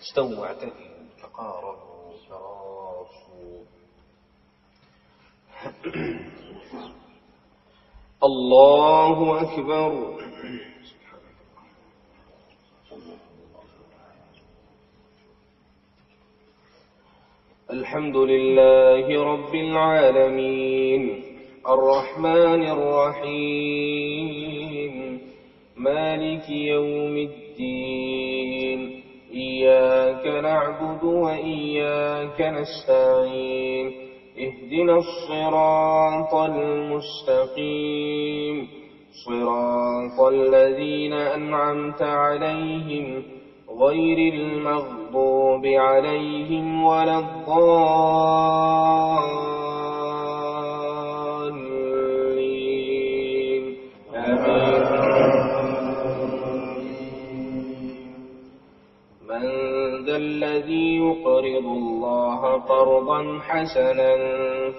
استووا واعتدلوا تقاربوا تراصوا. الله أكبر. الحمد لله رب العالمين الرحمن الرحيم مالك يوم الدين إياك نعبد وإياك نستعين اهدنا الصراط المستقيم صراط الذين أنعمت عليهم غير المغضوب عليهم ولا الضالين آمين. من ذا الذي يقرض الله قرضا حسنا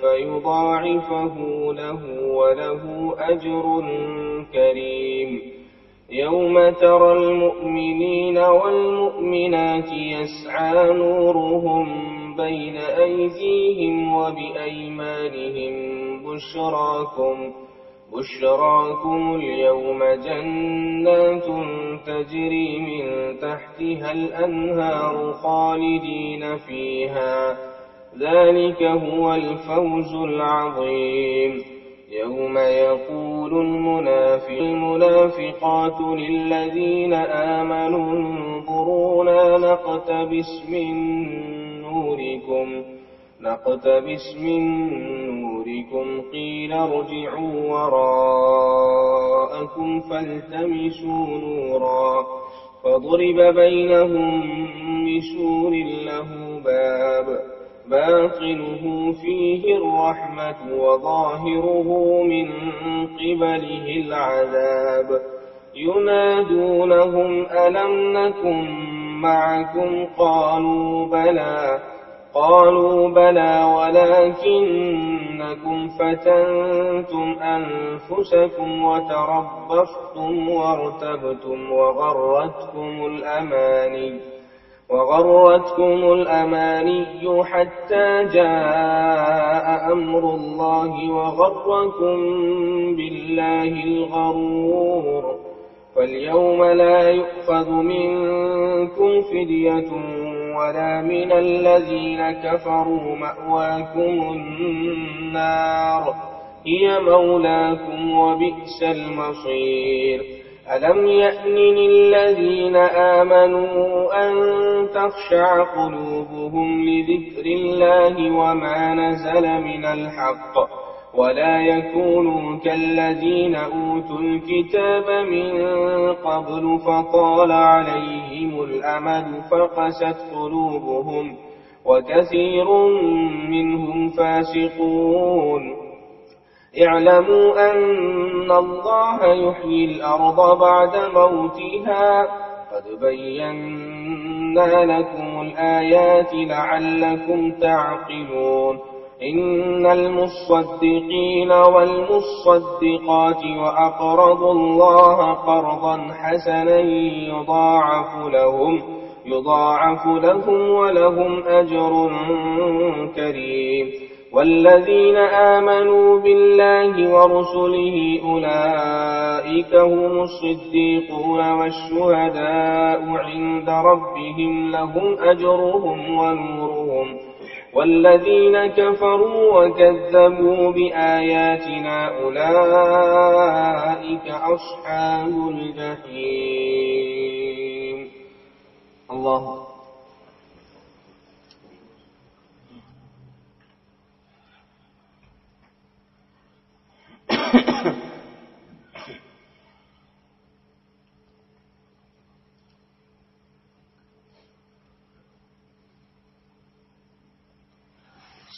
فيضاعفه له وله أجر كريم. يوم ترى المؤمنين والمؤمنات يسعى نورهم بين أيديهم وبأيمانهم بشراكم اليوم جنات تجري من تحتها الأنهار خالدين فيها ذلك هو الفوز العظيم. يوم يقول المنافقات للذين آمنوا انظرونا نقتبس من نوركم قيل ارجعوا وراءكم فالتمسوا نورا فضرب بينهم بسور له باب باطنه فيه الرحمة وظاهره من قبله العذاب. ينادونهم ألم نكن معكم قالوا بلى ولكنكم فتنتم أنفسكم وتربصتم وارتبتم وغرتكم الأماني حتى جاء أمر الله وغركم بالله الغرور. فاليوم لا يؤخذ منكم فدية ولا من الذين كفروا مأواكم النار هي مولاكم وبئس المصير. ألم يأن للذين آمنوا أن تخشع قلوبهم لذكر الله وما نزل من الحق ولا يكونوا كالذين أوتوا الكتاب من قبل فطال عليهم الأمد فقست قلوبهم وكثير منهم فاسقون. اعلموا أن الله يحيي الأرض بعد موتها قد بينا لكم الآيات لعلكم تعقلون. إن المصدقين والمصدقات وأقرضوا الله قرضا حسنا يضاعف لهم ولهم أجر كريم. والذين آمنوا بالله ورسله أولئك هم الصديقون والشهداء عند ربهم لهم أجرهم ونورهم. والذين كفروا وكذبوا بآياتنا أولئك أصحاب الجحيم. الله.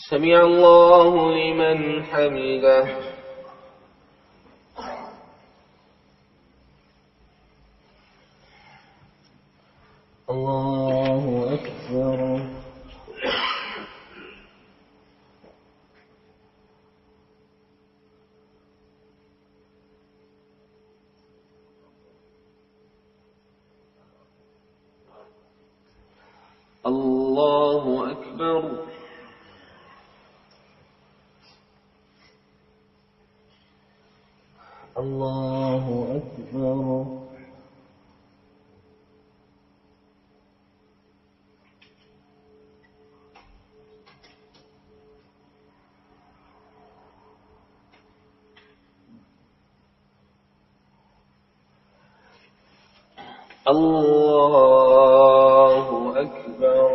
سمع الله لمن حمده. الله أكبر. الله أكبر. الله أكبر. الله أكبر.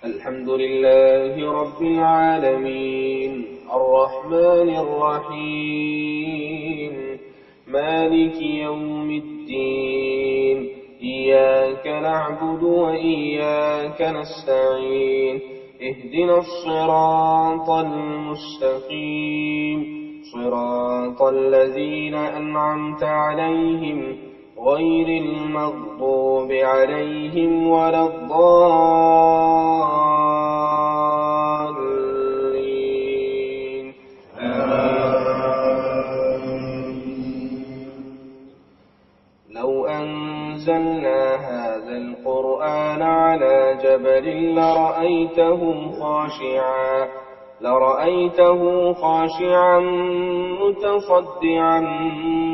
الحمد لله رب العالمين الرحمن الرحيم مالك يوم الدين إياك نعبد وإياك نستعين اهدنا الصراط المستقيم صراط الذين أنعمت عليهم غير المغضوب عليهم ولا الضالين. لو أنزلنا هذا القرآن على جبل لرأيته خاشعا متصدعا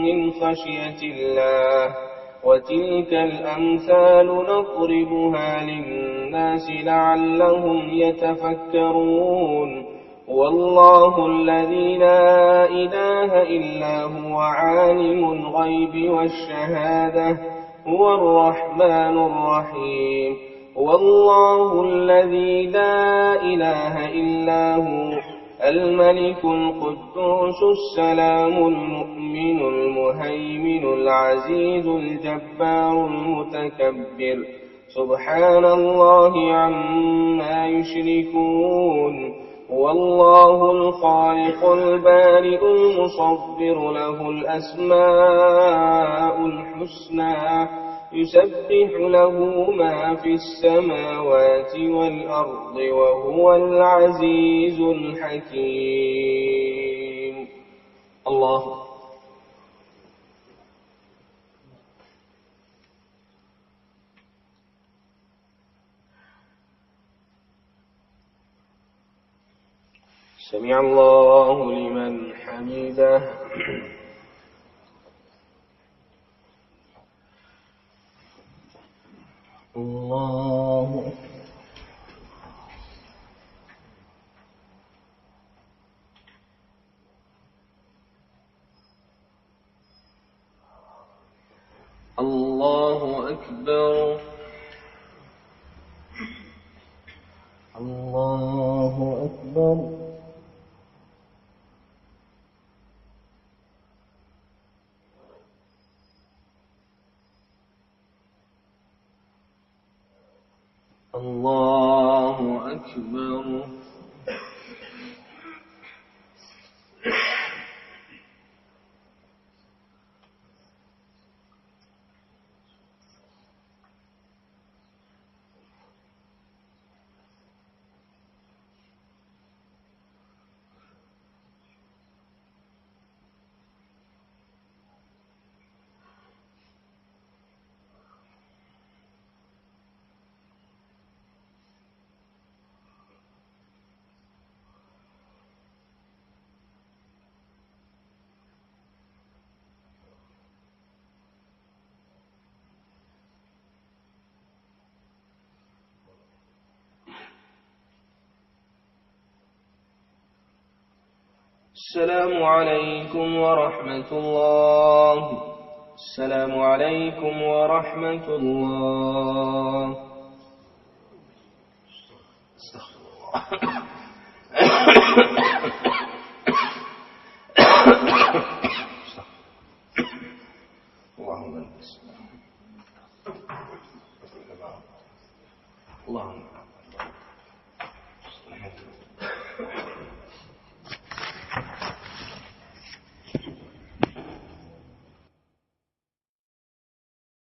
من خشية الله. وتلك الأمثال نضربها للناس لعلهم يتفكرون. والله الذي لا إله إلا هو عالم الغيب والشهادة هو الرحمن الرحيم. والله الذي لا إله إلا هو الملك القدوس السلام المؤمن المهيمن العزيز الجبار المتكبر سبحان الله عما يشركون. والله الخالق البارئ المصور له الأسماء الحسنى يسبح له ما في السماوات والأرض وهو العزيز الحكيم. الله. سمع الله لمن حمده. الله. الله أكبر. الله أكبر. الله أكبر. السلام عليكم ورحمة الله. السلام عليكم ورحمة الله. استغفر الله. اللهم اللهم